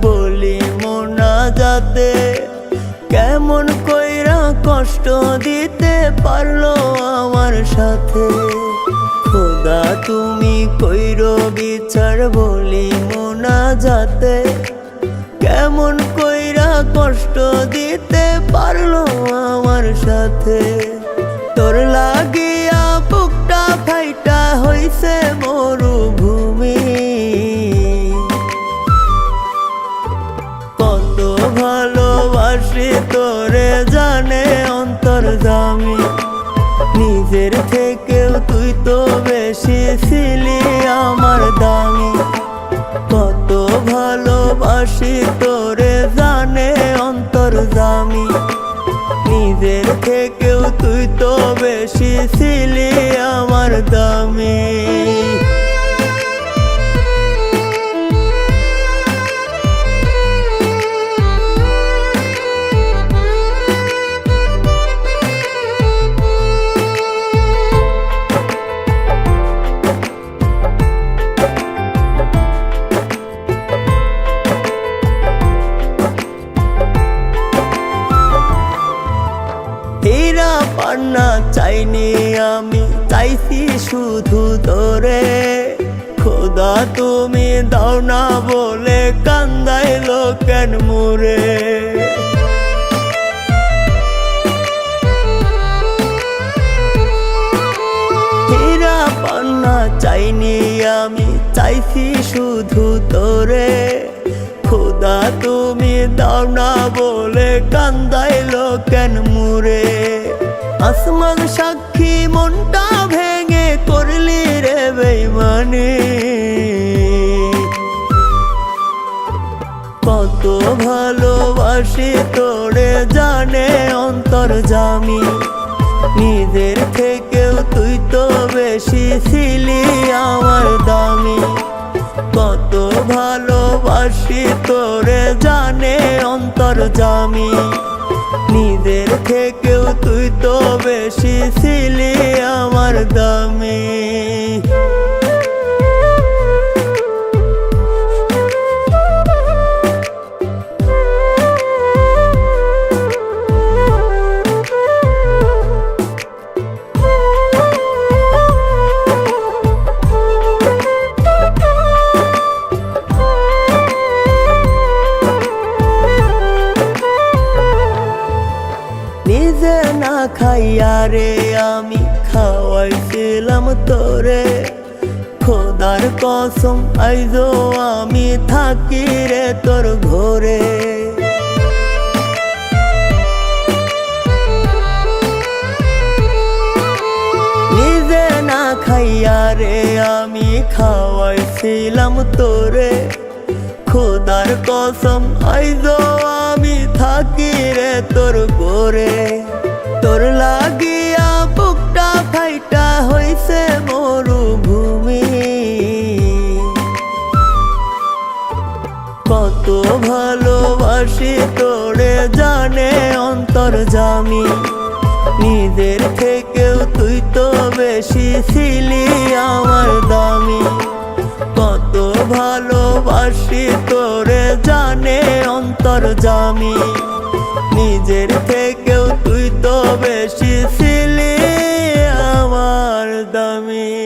বলি মোনাজাতে, কেমন কইরা কষ্ট দিতে পারলো আমার সাথে। খোদা তুমি কইরো বিচার বলি মোনাজাতে, কেমন কইরা কষ্ট দিতে পারলো আমার সাথে। তোর লাগিয়া বুকটা ফাইটা হইছে মরুভূমি, কত ভালোবাসি তোরে জানে অন্তর্যামী। নিজের থেকেও তুই তো বেশি ছিলি আমার দামি, কত ভালোবাসি তোরে জানে অন্তর্যামী। নিজের থেকেও তুই তো বেশি ছিলি আমার দামি। হীরা পান্না চাইনি আমি, চাইছি শুধু তোরে। খোদা তুমি দাও না বলে কান্দাইলো কেন মোরে। হীরা পান্না চাইনি আমি, চাইছি শুধু তোরে। খোদা তুমি দাও না বলে কান্দাইলো কেন মোরে। আসমান সাক্ষী মনটা ভেঙে করলি রে বেইমানি, কত ভালোবাসি তোরে জানে অন্তর্যামী। নিজের থেকেও তুই তো বেশি ছিলি আমার দামি, কত ভালোবাসি তোরে জানে অন্তর্যামী। নিজের থেকেও তুই তো বেশি ছিলি আমার দামি। নিজে না খাইয়া রে আমি খাওয়াইছিলাম তোরে। খোদার কসম আইজো আমি থাকি রে তোর ঘরে। নিজে না খাইয়া রে আমি খাওয়াইছিলাম তোরে। খোদার কসম আইজো আমি থাকি রে তোর ঘরে। তোর লাগিয়া বুকটা ফাইটা হইছে মরুভূমি, কত ভালোবাসি তোরে জানে অন্তর্যামী। নিজের থেকেও তুই তো বেশি ছিলি আমার দামি, কত ভালোবাসি তোরে জানে অন্তর্যামী। নিজের থেকেও তুই তো বেশি ছিলি আমার দামি।